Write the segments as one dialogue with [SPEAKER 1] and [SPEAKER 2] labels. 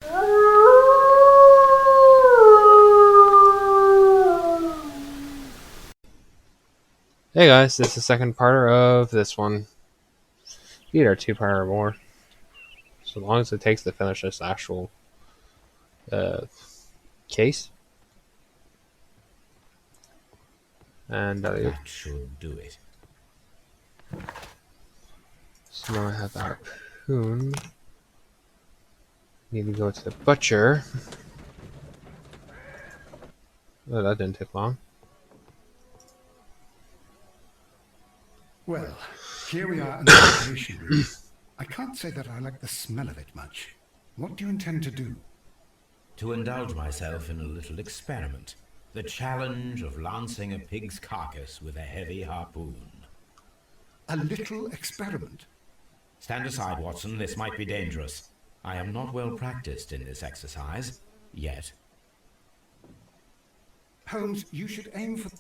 [SPEAKER 1] Hey guys, this is the second part of this one. Either two part or more. So long as it takes to finish this actual uh, case. And
[SPEAKER 2] That should do it.
[SPEAKER 1] so now I have the harpoon. Need to go to the butcher. Oh, that didn't take long.
[SPEAKER 3] Well, here we are in the operation room. I can't say that I like the smell of it much. What do you intend to do?
[SPEAKER 2] To indulge myself in a little experiment. The challenge of lancing a pig's carcass with a heavy harpoon.
[SPEAKER 3] A little experiment?
[SPEAKER 2] Stand aside, Watson. This might be dangerous. I am not well practiced in this exercise. Yet.
[SPEAKER 3] Holmes, you should aim for...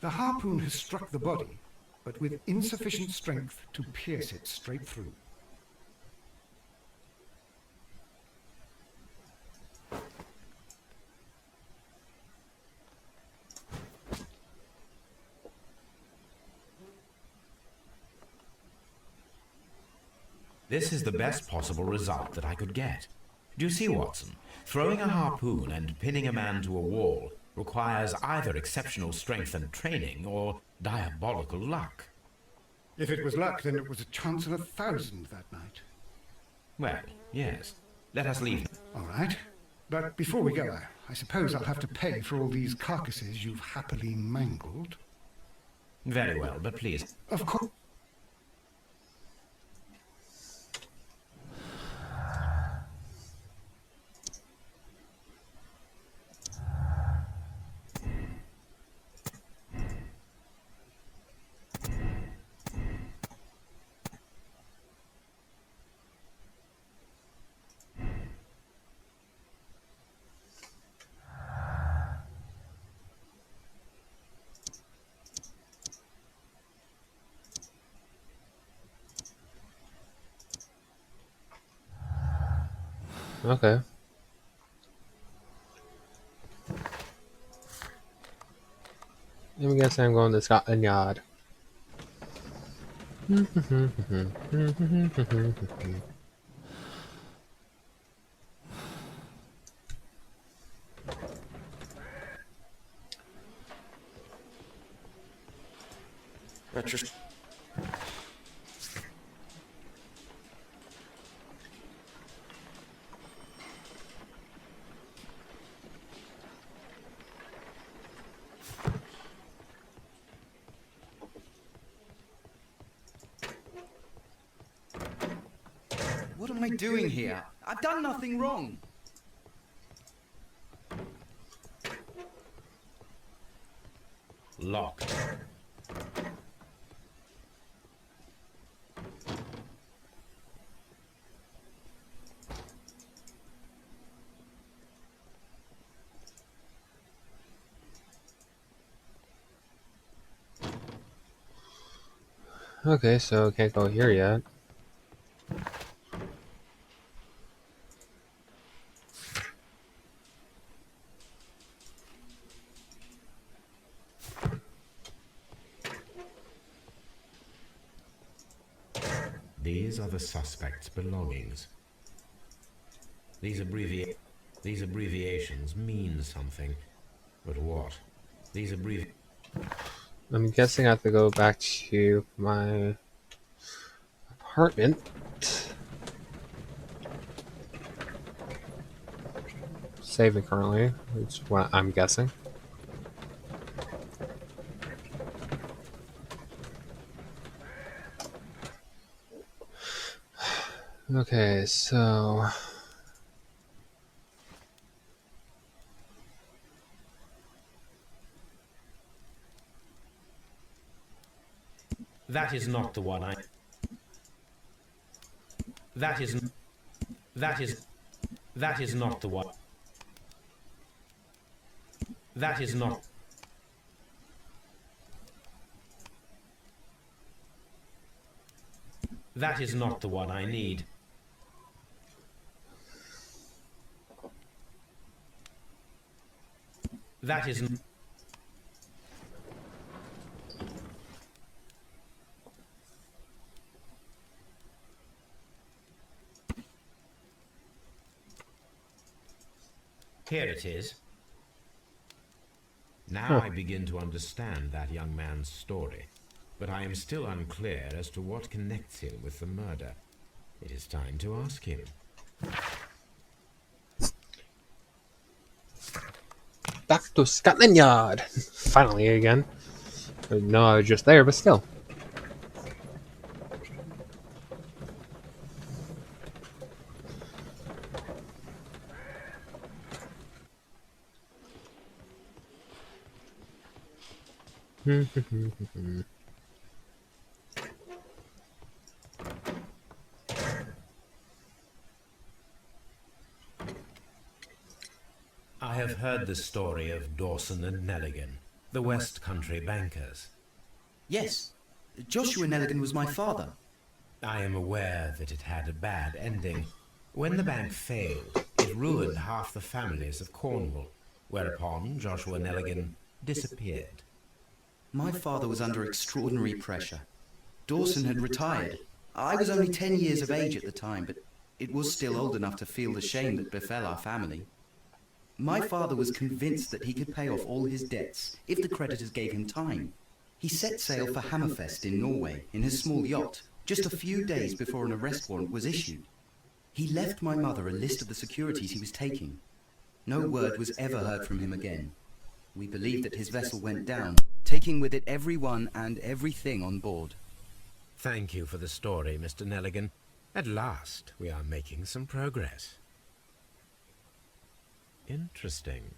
[SPEAKER 3] The harpoon has struck the body, but with insufficient strength to pierce it straight through.
[SPEAKER 2] This is the best possible result that I could get. Do you see, Watson? Throwing a harpoon and pinning a man to a wall requires either exceptional strength and training or diabolical luck.
[SPEAKER 3] If it was luck, then it was a chance of 1,000 that night.
[SPEAKER 2] Well, yes. Let us leave.
[SPEAKER 3] All right. But before we go, I suppose I'll have to pay for all these carcasses you've happily mangled.
[SPEAKER 2] Very well, but please.
[SPEAKER 3] Of course.
[SPEAKER 1] Okay. I'm guessing I'm going to Scotland Yard.
[SPEAKER 4] Retros.
[SPEAKER 5] What am I doing here? I've done nothing wrong.
[SPEAKER 2] Locked.
[SPEAKER 1] Okay, so can't go here yet.
[SPEAKER 2] These are the suspect's belongings. These abbreviations mean something. But what?
[SPEAKER 1] I'm guessing I have to go back to my apartment. Saving currently, which is what I'm guessing. Okay, so
[SPEAKER 2] That is not the one I... That is not the one. That is not... That is not the one I need. That is... Here it is. Now I begin to understand that young man's story, but I am still unclear as to what connects him with the murder. It is time to ask him.
[SPEAKER 1] Back to Scotland Yard! Finally again. No, I was just there, but still.
[SPEAKER 2] I have heard the story of Dawson and Nelligan, the West Country bankers.
[SPEAKER 5] Yes. Joshua Nelligan was my father.
[SPEAKER 2] I am aware that it had a bad ending. When the bank failed, it ruined half the families of Cornwall, whereupon Joshua Nelligan disappeared.
[SPEAKER 5] My father was under extraordinary pressure. Dawson had retired. I was only 10 years of age at the time, but it was still old enough to feel the shame that befell our family. My father was convinced that he could pay off all his debts if the creditors gave him time. He set sail for Hammerfest in Norway in his small yacht, just a few days before an arrest warrant was issued. He left my mother a list of the securities he was taking. No word was ever heard from him again. We believe that his vessel went down, taking with it everyone and everything on board.
[SPEAKER 2] Thank you for the story, Mr. Nelligan. At last, we are making some progress. Interesting.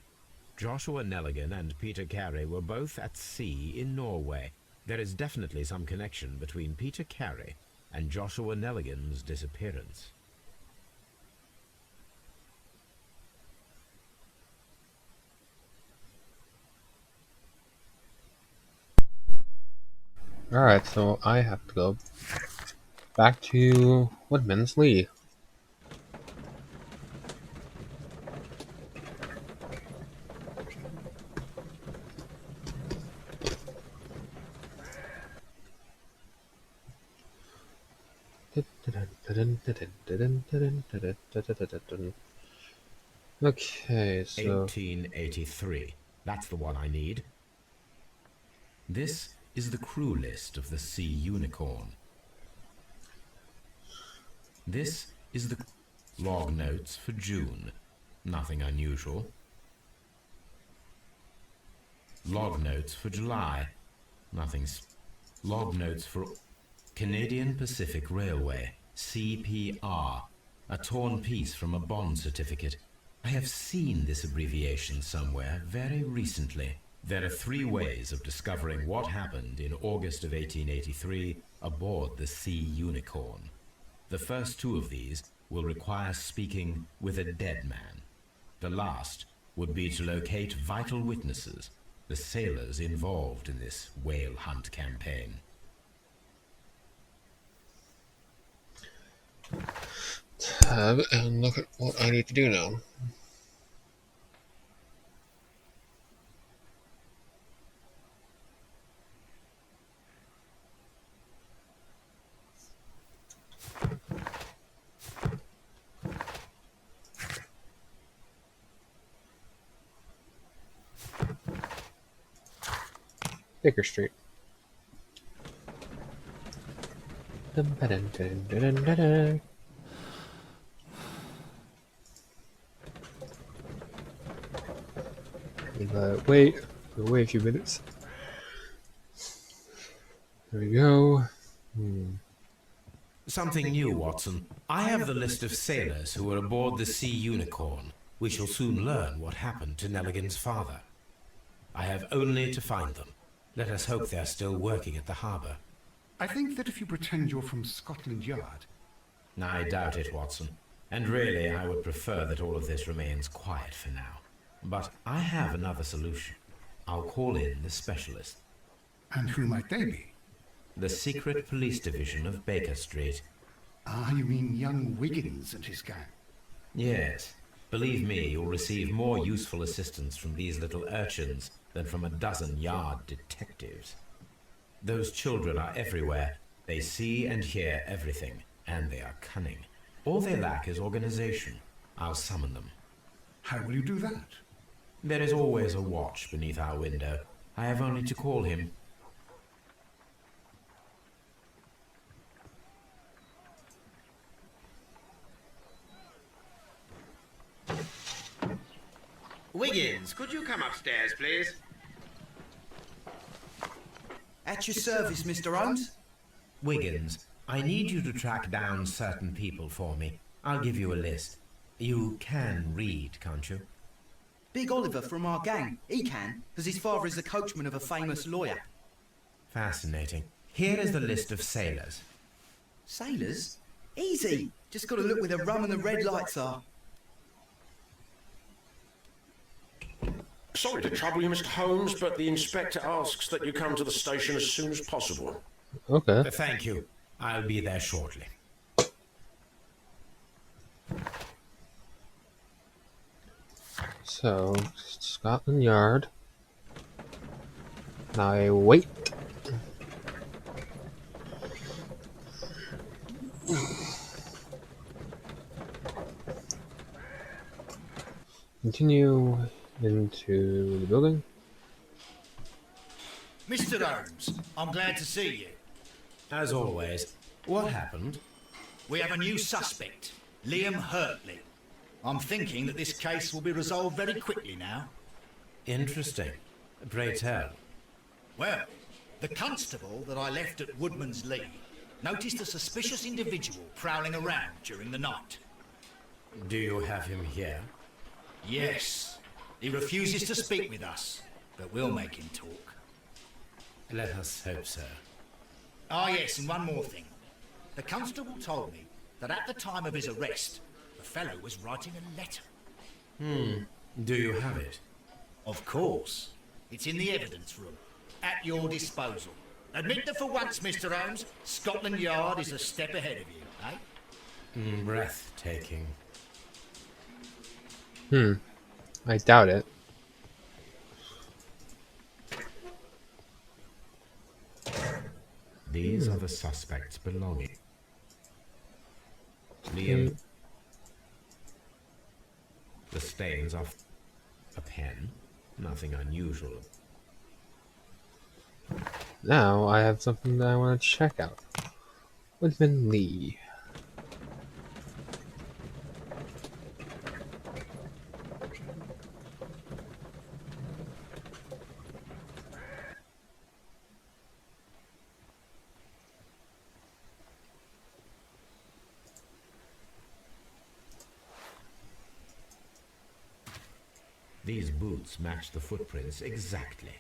[SPEAKER 2] Joshua Nelligan and Peter Carey were both at sea in Norway. There is definitely some connection between Peter Carey and Joshua Nelligan's disappearance.
[SPEAKER 1] Alright, so I have to go back to Woodman's Lee. Okay, so
[SPEAKER 2] 1883. That's the one I need. This is the crew list of the Sea Unicorn. This is the log notes for June. Nothing unusual. Log notes for July. Nothing. Log notes for Canadian Pacific Railway, CPR. A torn piece from a bond certificate. I have seen this abbreviation somewhere very recently. There are 3 ways of discovering what happened in August of 1883 aboard the Sea Unicorn. The first 2 of these will require speaking with a dead man. The last would be to locate vital witnesses, the sailors involved in this whale hunt campaign.
[SPEAKER 1] tab and look at what I need to do now. Baker Street. Wait a few minutes. There we go.
[SPEAKER 2] Something new, Watson. I have the list of sailors who were aboard the Sea Unicorn. We shall soon learn what happened to Nelligan's father. I have only to find them. Let us hope they are still working at the harbour.
[SPEAKER 3] I think that if you pretend you're from Scotland Yard...
[SPEAKER 2] I doubt it, Watson. And really, I would prefer that all of this remains quiet for now. But I have another solution. I'll call in the specialist.
[SPEAKER 3] And who might they be?
[SPEAKER 2] The secret police division of Baker Street.
[SPEAKER 3] Ah, you mean young Wiggins and his gang?
[SPEAKER 2] Yes. Believe me, you'll receive more useful assistance from these little urchins than from a dozen yard detectives. Those children are everywhere. They see and hear everything, and they are cunning. All they lack is organization. I'll summon them.
[SPEAKER 3] How will you do that?
[SPEAKER 2] There is always a watch beneath our window. I have only to call him.
[SPEAKER 6] Wiggins, could you come upstairs, please?
[SPEAKER 5] At your service, Mr. Holmes.
[SPEAKER 2] Wiggins, I need you to track down certain people for me. I'll give you a list. You can read, can't you?
[SPEAKER 5] Big Oliver from our gang. He can, because his father is the coachman of a famous lawyer.
[SPEAKER 2] Fascinating. Here is the list of sailors.
[SPEAKER 5] Sailors? Easy. Just got to look where the rum and the red lights are.
[SPEAKER 4] Sorry to trouble you, Mr. Holmes, but the inspector asks that you come to the station as soon as possible.
[SPEAKER 1] Okay.
[SPEAKER 2] Thank you. I'll be there shortly.
[SPEAKER 1] So, Scotland Yard. Now I wait. Continue into the building.
[SPEAKER 7] Mr. Holmes, I'm glad to see you.
[SPEAKER 2] As always. What happened?
[SPEAKER 7] We have a new suspect, Liam Hurtley. I'm thinking that this case will be resolved very quickly now.
[SPEAKER 2] Interesting. Pray tell.
[SPEAKER 7] Well, the constable that I left at Woodman's Lee noticed a suspicious individual prowling around during the night.
[SPEAKER 2] Do you have him here?
[SPEAKER 7] Yes, he refuses to speak with us, but we'll make him talk.
[SPEAKER 2] Let us hope so.
[SPEAKER 7] Ah, yes, and one more thing. The constable told me that at the time of his arrest, the fellow was writing a letter.
[SPEAKER 2] Do you have it?
[SPEAKER 7] Of course. It's in the evidence room, at your disposal. Admit that for once, Mr. Holmes, Scotland Yard is a step ahead of you, eh?
[SPEAKER 2] Breathtaking.
[SPEAKER 1] I doubt it.
[SPEAKER 2] These are the suspects belonging. Liam. The stains are a pen. Nothing unusual.
[SPEAKER 1] Now I have something that I want to check out. Woodman Lee.
[SPEAKER 2] These boots match the footprints exactly.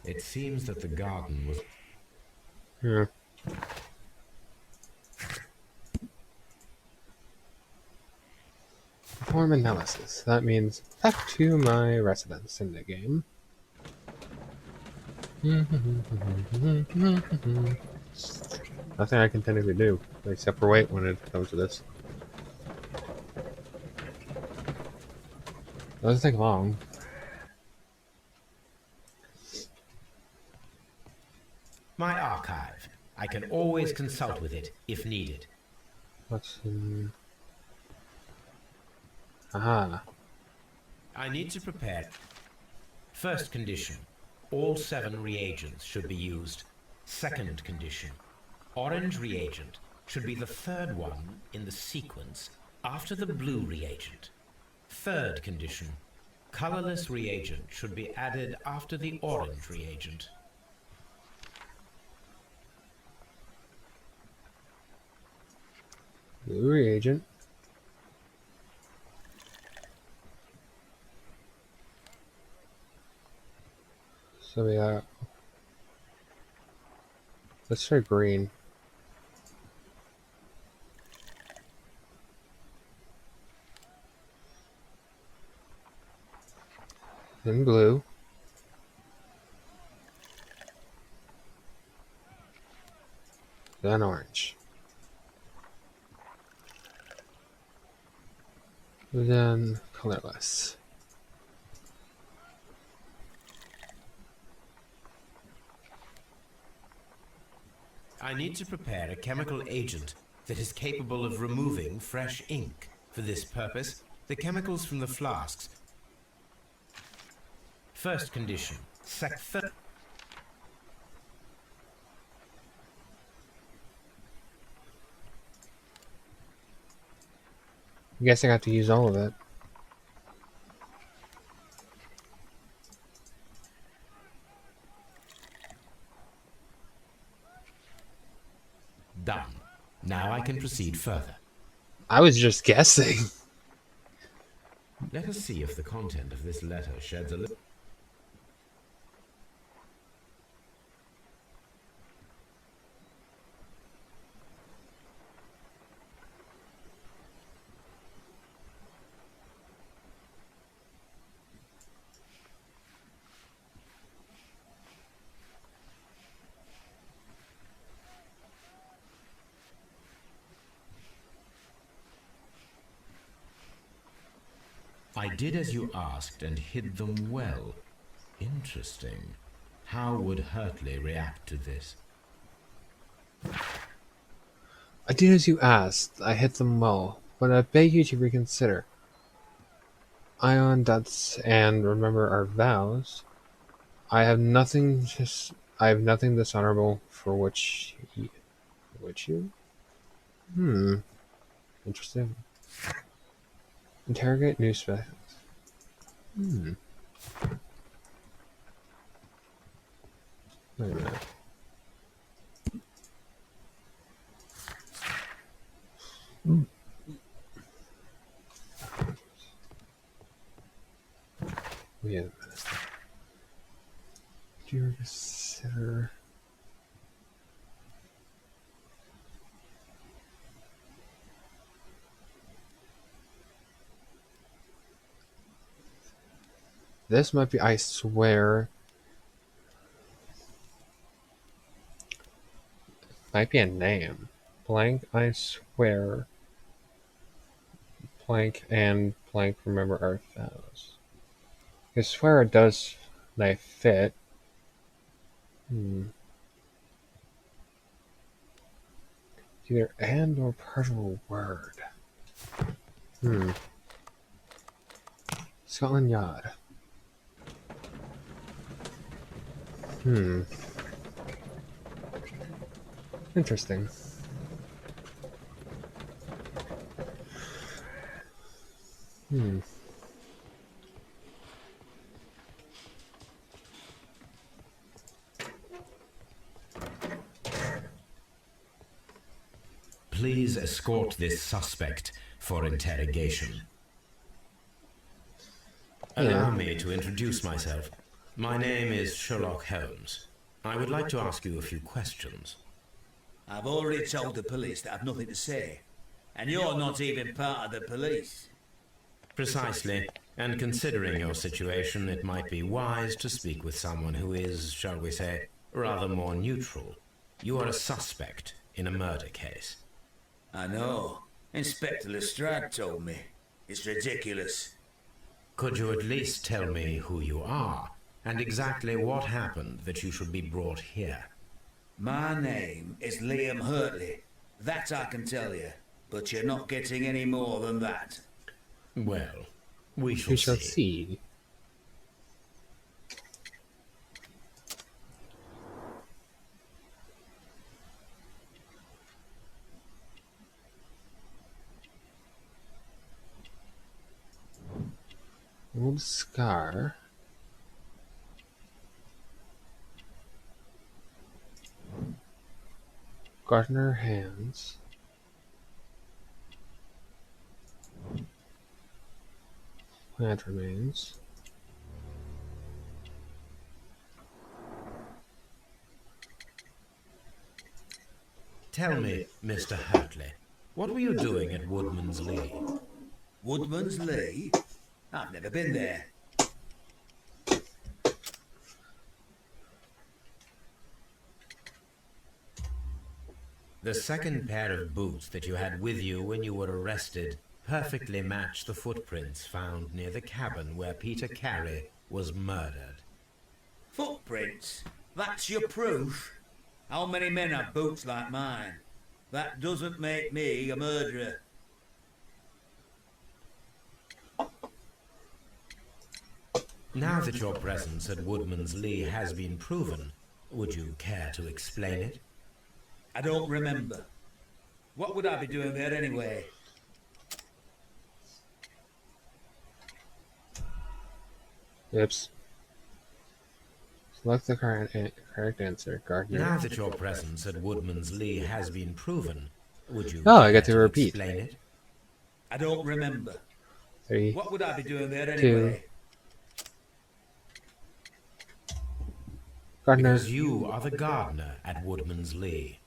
[SPEAKER 2] It seems that the garden was...
[SPEAKER 1] Yeah. Perform analysis. That means back to my residence in the game. Nothing I can technically do, except for wait when it comes to this. Doesn't take long.
[SPEAKER 2] My archive. I can always consult with it if needed.
[SPEAKER 1] What's in... Aha.
[SPEAKER 2] I need to prepare. First condition. All 7 reagents should be used. Second condition. Orange reagent should be the third one in the sequence after the blue reagent. Third condition. Colorless reagent should be added after the orange reagent.
[SPEAKER 1] Blue reagent. So we got. Let's try green. Then blue. Then orange. Then colorless.
[SPEAKER 2] I need to prepare a chemical agent that is capable of removing fresh ink. For this purpose, the chemicals from the flasks. First condition,
[SPEAKER 1] I'm guessing I have to use all of it.
[SPEAKER 2] Done. Now I can proceed further.
[SPEAKER 1] I was just guessing.
[SPEAKER 2] Let us see if the content of this letter sheds a little. I did as you asked and hid them well. Interesting. How would Hurtley react to this?
[SPEAKER 1] I did as you asked. I hit them well, but I beg you to reconsider. Ion debts and remember our vows. I have nothing dishonorable for which you. Interesting. Interrogate new specials. Wait a minute. Wait a minute. Do you consider? This might be, I swear. Might be a name. Blank, I swear. Blank and blank remember our vows. I swear it does they fit. Either and or part of a word. Scotland Yard. Interesting.
[SPEAKER 2] Please escort this suspect for interrogation. Allow me to introduce myself. My name is Sherlock Holmes. I would like to ask you a few questions.
[SPEAKER 8] I've already told the police that I've nothing to say. And you're not even part of the police.
[SPEAKER 2] Precisely. And considering your situation, it might be wise to speak with someone who is, shall we say, rather more neutral. You are a suspect in a murder case.
[SPEAKER 8] I know. Inspector Lestrade told me. It's ridiculous.
[SPEAKER 2] Could you at least tell me who you are, and exactly what happened that you should be brought here?
[SPEAKER 8] My name is Liam Hurtley. That I can tell you. But you're not getting any more than that.
[SPEAKER 2] Well, we shall
[SPEAKER 1] see. old scar. Gardener hands. Plant remains.
[SPEAKER 2] Tell me, Mr. Hurtley, what were you doing at Woodman's Lee?
[SPEAKER 8] Woodman's Lee? I've never been there.
[SPEAKER 2] The second pair of boots that you had with you when you were arrested perfectly match the footprints found near the cabin where Peter Carey was murdered.
[SPEAKER 8] Footprints? That's your proof? How many men have boots like mine? That doesn't make me a murderer.
[SPEAKER 2] Now that your presence at Woodman's Lee has been proven, would you care to explain it?
[SPEAKER 8] I don't remember. What would I be doing there anyway?
[SPEAKER 1] Oops. Select the correct answer, Gardener.
[SPEAKER 2] Now that your presence at Woodman's Lee has been proven, would you
[SPEAKER 1] Oh, I
[SPEAKER 2] care
[SPEAKER 1] get to repeat.
[SPEAKER 2] explain it?
[SPEAKER 8] I don't remember.
[SPEAKER 1] 3,
[SPEAKER 8] What would I be doing there
[SPEAKER 1] 2.
[SPEAKER 8] anyway?
[SPEAKER 1] Gardener.
[SPEAKER 2] Because you are the gardener at Woodman's Lee.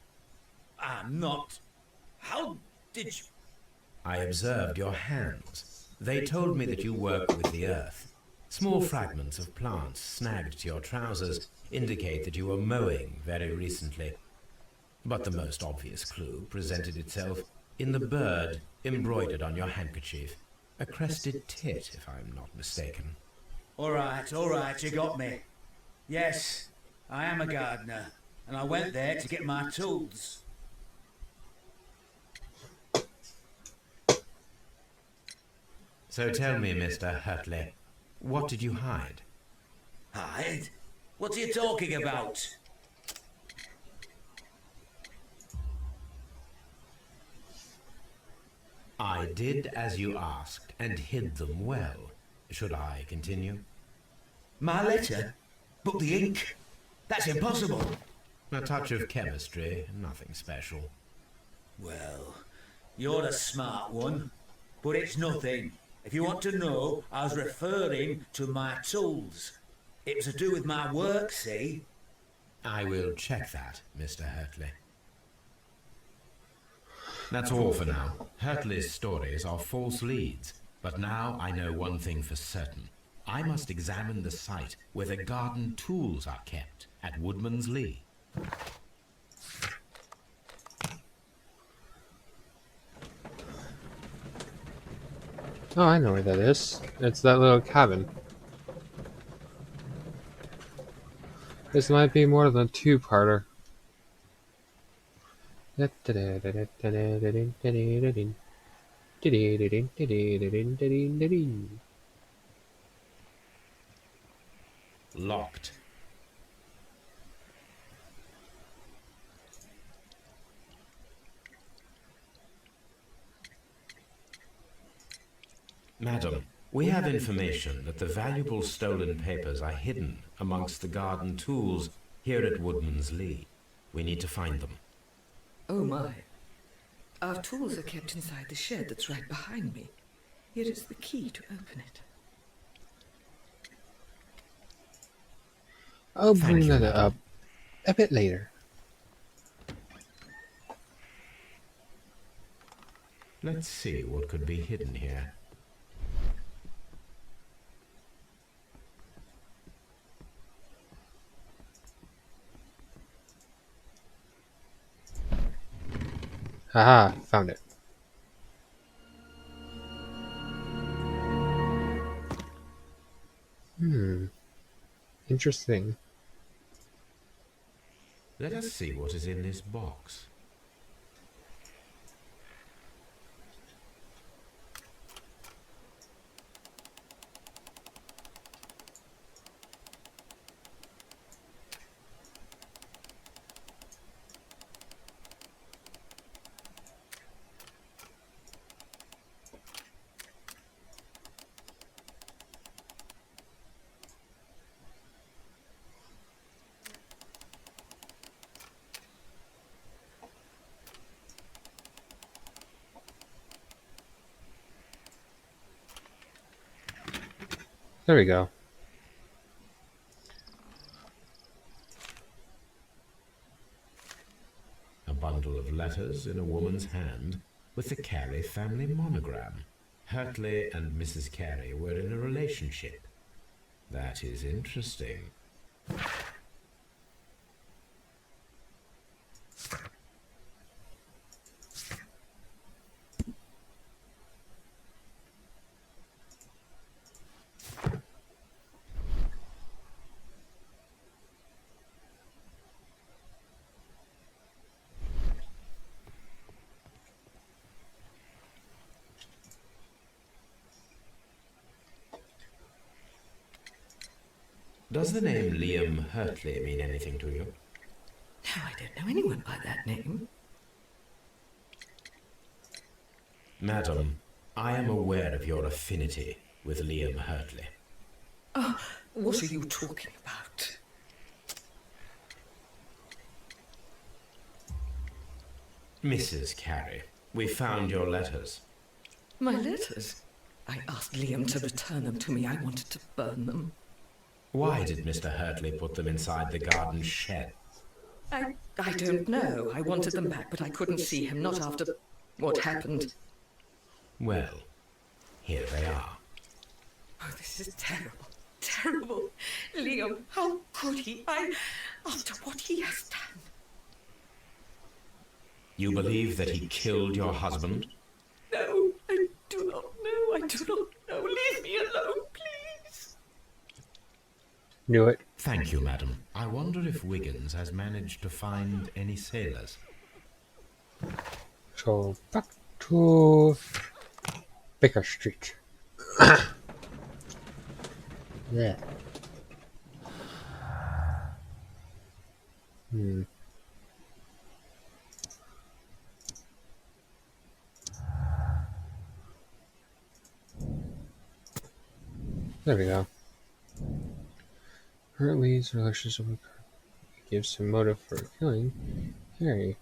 [SPEAKER 8] I'm not. How did you...
[SPEAKER 2] I observed your hands. They told me that you work with the earth. Small fragments of plants snagged to your trousers indicate that you were mowing very recently. But the most obvious clue presented itself in the bird embroidered on your handkerchief. A crested tit, if I'm not mistaken.
[SPEAKER 8] All right, you got me. Yes, I am a gardener, and I went there to get my tools.
[SPEAKER 2] So tell me, Mr. Hurtley, what did you hide?
[SPEAKER 8] Hide? What are you talking about?
[SPEAKER 2] I did as you asked and hid them well. Should I continue?
[SPEAKER 8] My letter? But the ink? That's impossible.
[SPEAKER 2] A touch of chemistry, nothing special.
[SPEAKER 8] Well, you're a smart one, but it's nothing. If you want to know, I was referring to my tools. It was to do with my work, see?
[SPEAKER 2] I will check that, Mr. Hurtley. That's all for now. Hurtley's stories are false leads, but now I know one thing for certain. I must examine the site where the garden tools are kept at Woodman's Lee.
[SPEAKER 1] Oh, I know where that is. It's that little cabin. This might be more than a two-parter.
[SPEAKER 2] Locked. Madam, we have information that the valuable stolen papers are hidden amongst the garden tools here at Woodman's Lee. We need to find them.
[SPEAKER 9] Oh my. Our tools are kept inside the shed that's right behind me. Here is the key to open it.
[SPEAKER 1] I'll
[SPEAKER 2] Thank
[SPEAKER 1] bring
[SPEAKER 2] you,
[SPEAKER 1] that
[SPEAKER 2] madam.
[SPEAKER 1] up a bit later.
[SPEAKER 2] Let's see what could be hidden here.
[SPEAKER 1] Haha, found it. Interesting.
[SPEAKER 2] Let us see what is in this box.
[SPEAKER 1] There we go.
[SPEAKER 2] A bundle of letters in a woman's hand with the Carey family monogram. Hurtley and Mrs. Carey were in a relationship. That is interesting. Does the name Liam Hurtley mean anything to you?
[SPEAKER 9] No, I don't know anyone by that name.
[SPEAKER 2] Madam, I am aware of your affinity with Liam Hurtley.
[SPEAKER 9] Oh, what are you talking about?
[SPEAKER 2] Mrs. Carey, we found your letters.
[SPEAKER 9] My letters? I asked Liam to return them to me. I wanted to burn them.
[SPEAKER 2] Why did Mr. Hurtley put them inside the garden shed?
[SPEAKER 9] I don't know. I wanted them back, but I couldn't see him, not after what happened.
[SPEAKER 2] Well, here they are.
[SPEAKER 9] Oh, this is terrible. Terrible. Liam, how could he? After what he has done.
[SPEAKER 2] You believe that he killed your husband?
[SPEAKER 9] No, I do not know. I do not know. Leave me alone, please.
[SPEAKER 1] Knew it.
[SPEAKER 2] Thank you, madam. I wonder if Wiggins has managed to find any sailors.
[SPEAKER 1] So, back to Baker Street. Yeah. There we go. Hurtley's relationship with her gives him motive for killing Harry.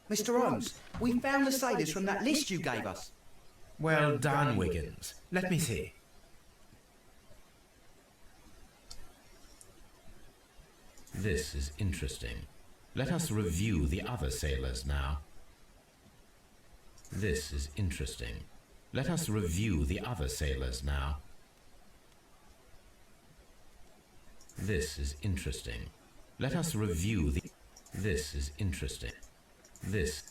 [SPEAKER 5] Mr. Holmes, we found the sailors from that list you gave us.
[SPEAKER 2] Well done, Wiggins. Let me see. This is interesting. Let us review the other sailors now. This is interesting. Let us review the other sailors now. This is interesting. Let us review the... This is interesting. This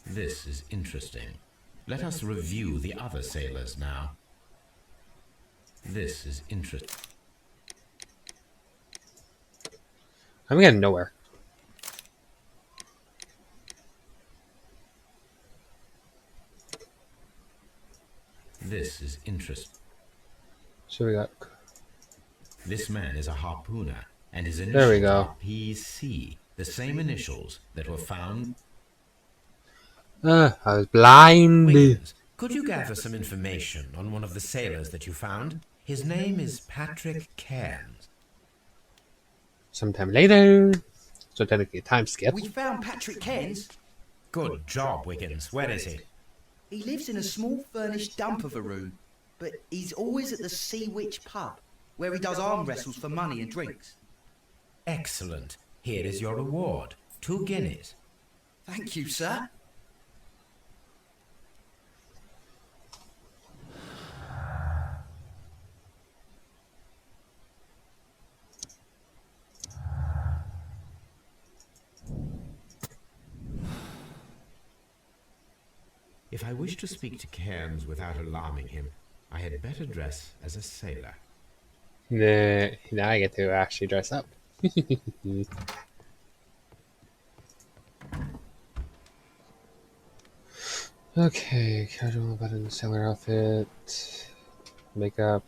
[SPEAKER 2] is interesting. Let us review the other sailors now. This is interesting.
[SPEAKER 1] I'm getting nowhere.
[SPEAKER 2] This is interesting.
[SPEAKER 1] So we got...
[SPEAKER 2] This man is a harpooner, and his
[SPEAKER 1] There
[SPEAKER 2] initials
[SPEAKER 1] we go.
[SPEAKER 2] are PC, the same initials that were found.
[SPEAKER 1] I was blind.
[SPEAKER 2] Wiggins, could you gather some information on one of the sailors that you found? His name is Patrick Cairns.
[SPEAKER 1] Sometime later. So technically a time skip.
[SPEAKER 5] We found Patrick Cairns.
[SPEAKER 2] Good job, Wiggins. Where is he?
[SPEAKER 5] He lives in a small furnished dump of a room, but he's always at the Sea Witch pub, where he does arm wrestles for money and drinks.
[SPEAKER 2] Excellent. Here is your reward. 2 guineas.
[SPEAKER 5] Thank you, sir.
[SPEAKER 2] If I wish to speak to Cairns without alarming him, I had better dress as a sailor.
[SPEAKER 1] Now I get to actually dress up. Okay, casual button, sailor outfit, makeup.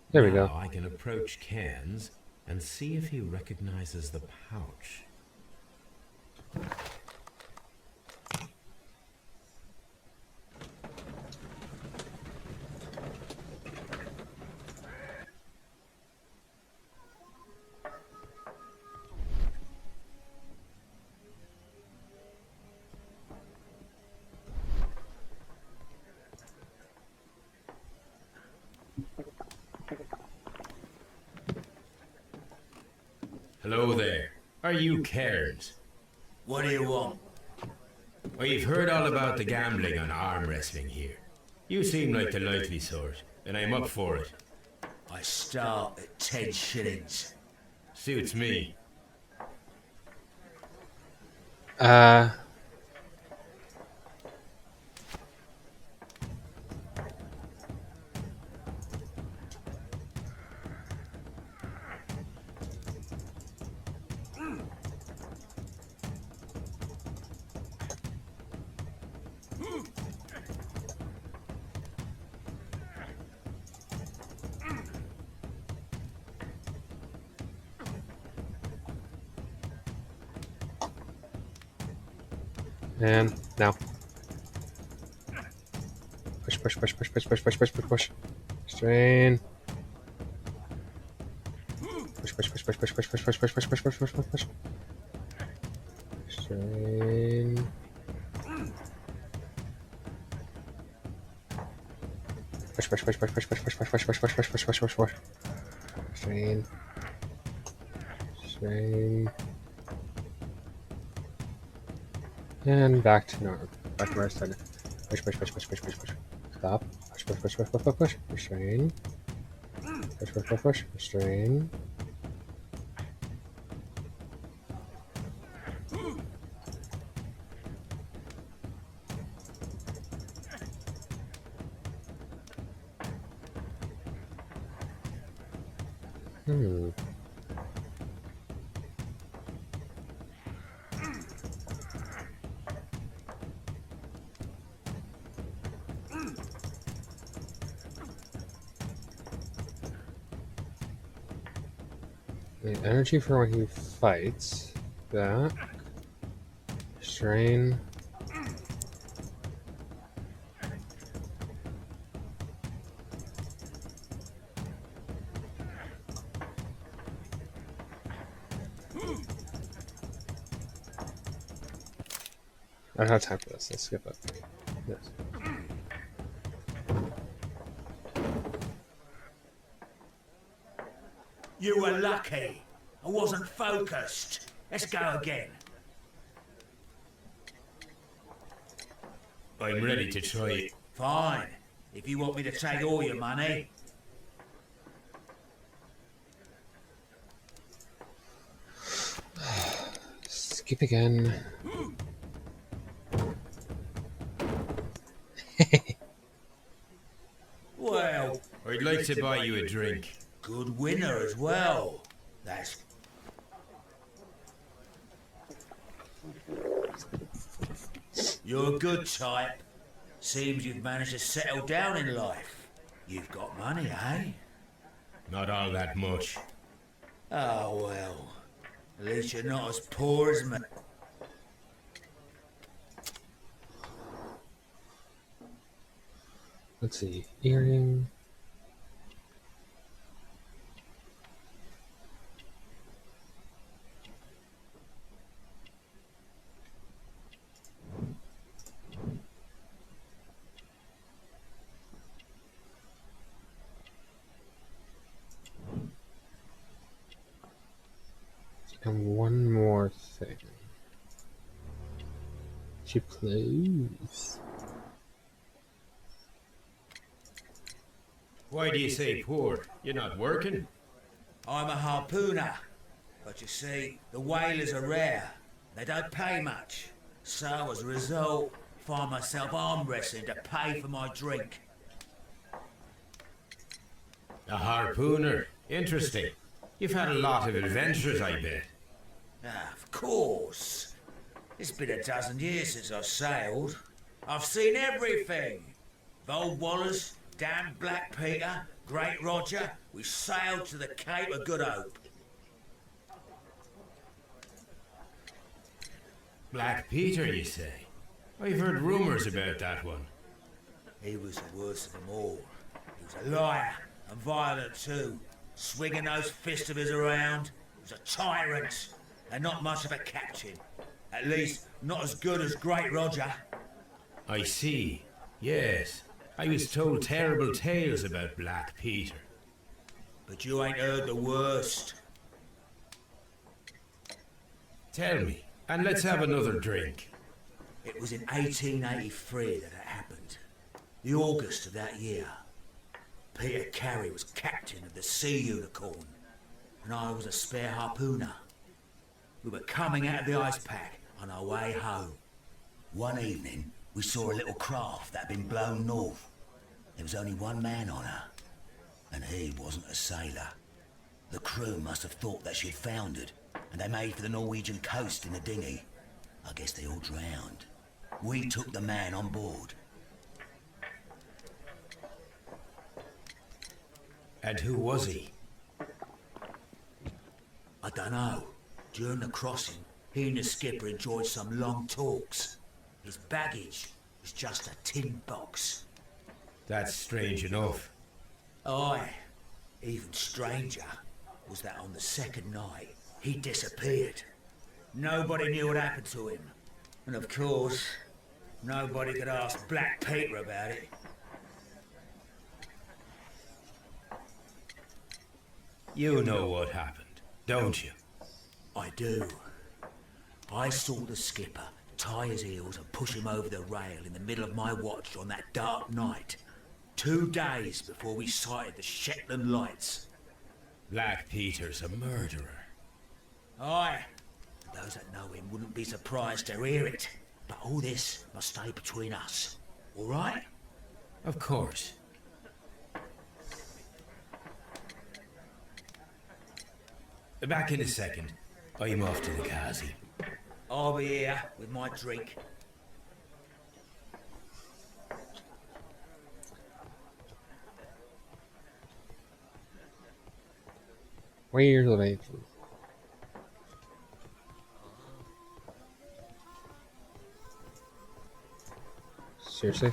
[SPEAKER 1] There we go.
[SPEAKER 2] Now I can approach Cairns and see if he recognizes the pouch. Hello there. Are you Cairns?
[SPEAKER 8] What do you want?
[SPEAKER 2] We've heard all about the gambling and arm wrestling here. You seem like the likely sort, and I'm up for it.
[SPEAKER 8] I start at 10 shillings.
[SPEAKER 2] Suits me.
[SPEAKER 1] And now. Push, push, push, push, push, push, push, push, push, push. Strain. Push, push, push, push, push, push, push, push, push, push, push, push, push, push, push. Strain. Push, push, push, push, push, push, push, push, push, push, push, push, push, push, push, push. Strain. Strain. And back to normal. Back to where I started. Push, push, push, push, push, push, push. Stop. Push, push, push, push, push, push, push. Restrain. Push, push, push, push. Restrain. The energy for when he fights. Back. Strain. I don't have time for this. Let's skip it. Yes.
[SPEAKER 8] You were lucky. I wasn't focused. Let's go again.
[SPEAKER 2] I'm ready to try it.
[SPEAKER 8] Fine. If you want me to take all your money.
[SPEAKER 1] Skip again.
[SPEAKER 8] Well,
[SPEAKER 2] I'd like to buy you a drink.
[SPEAKER 8] good winner as well. That's... You're a good type. Seems you've managed to settle down in life. You've got money, eh?
[SPEAKER 2] Not all that much.
[SPEAKER 8] Oh, well. At least you're not as poor as me.
[SPEAKER 1] Let's see. Earring. And one more thing. Cheap clothes.
[SPEAKER 2] Why do you say poor? You're not working?
[SPEAKER 8] I'm a harpooner. But you see, the whalers are rare. They don't pay much. So, as a result, find myself arm wrestling to pay for my drink.
[SPEAKER 2] A harpooner. Interesting. You've had a lot of adventures, I bet.
[SPEAKER 8] Ah, of course. It's been a dozen years since I've sailed. I've seen everything. Old Wallers, damn Black Peter, Great Roger, we sailed to the Cape of Good Hope.
[SPEAKER 2] Black Peter, you say? I've heard rumours about that one.
[SPEAKER 8] He was the worst of them all. He was a liar, and violent too, swinging those fists of his around. He was a tyrant, and not much of a captain. At least, not as good as Great Roger.
[SPEAKER 2] I see. Yes. I was told terrible tales about Black Peter.
[SPEAKER 8] But you ain't heard the worst.
[SPEAKER 2] Tell me, and let's have another drink.
[SPEAKER 8] It was in 1883 that it happened. The August of that year. Peter Carey was captain of the Sea Unicorn, and I was a spare harpooner. We were coming out of the ice pack on our way home. One evening, we saw a little craft that had been blown north. There was only one man on her, and he wasn't a sailor. The crew must have thought that she'd foundered, and they made for the Norwegian coast in a dinghy. I guess they all drowned. We took the man on board.
[SPEAKER 2] And who was he?
[SPEAKER 8] I don't know. During the crossing, he and the skipper enjoyed some long talks. His baggage was just a tin box.
[SPEAKER 2] That's strange enough.
[SPEAKER 8] Aye. Even stranger was that on the second night, he disappeared. Nobody knew what happened to him. And of course, nobody could ask Black Peter about it.
[SPEAKER 2] You know what happened, don't you?
[SPEAKER 8] I do. I saw the skipper tie his heels and push him over the rail in the middle of my watch on that dark night. 2 days before we sighted the Shetland lights.
[SPEAKER 2] Black Peter's a murderer.
[SPEAKER 8] Aye. Those that know him wouldn't be surprised to hear it. But all this must stay between us. All right?
[SPEAKER 2] Of course. Back in a second. I'm off to the Kazi.
[SPEAKER 8] I'll be here with my drink.
[SPEAKER 1] Where's the baby? Seriously?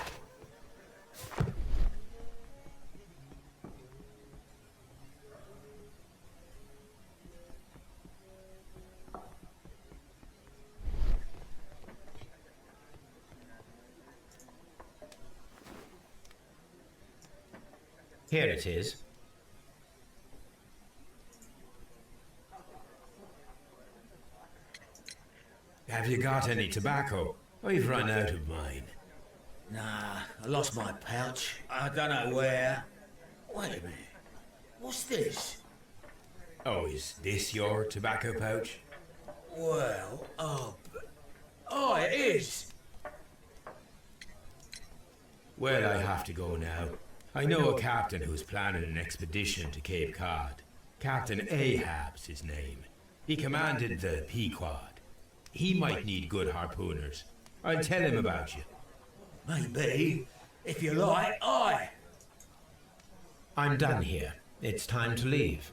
[SPEAKER 2] Here it is. Have you got any tobacco? I've run out of mine.
[SPEAKER 8] Nah, I lost my pouch. I don't know where. Wait a minute. What's this?
[SPEAKER 2] Oh, is this your tobacco pouch?
[SPEAKER 8] Well, oh, it is.
[SPEAKER 2] Well, I have to go now. I know a captain who's planning an expedition to Cape Cod. Captain Ahab's his name. He commanded the Pequod. He might need good harpooners. I'll tell him about you.
[SPEAKER 8] Maybe. If you like, aye.
[SPEAKER 2] I'm done here. It's time to leave.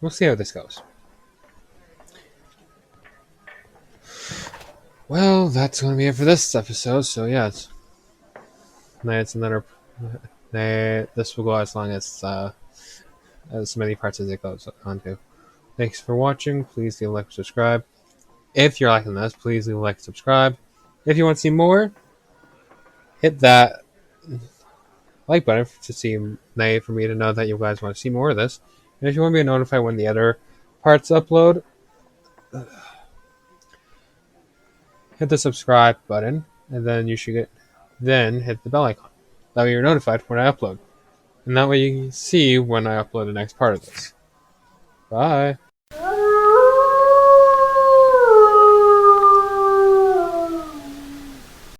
[SPEAKER 1] We'll see how this goes. Well, that's going to be it for this episode. So yeah, it's another. This will go as long as many parts as it goes on to. Thanks for watching. Please leave a like and subscribe. If you're liking this, please leave a like and subscribe. If you want to see more, hit that like button to see for me to know that you guys want to see more of this. And if you want to be notified when the other parts upload, hit the subscribe button, and then hit the bell icon. That way you're notified when I upload. And that way you can see when I upload the next part of this. Bye.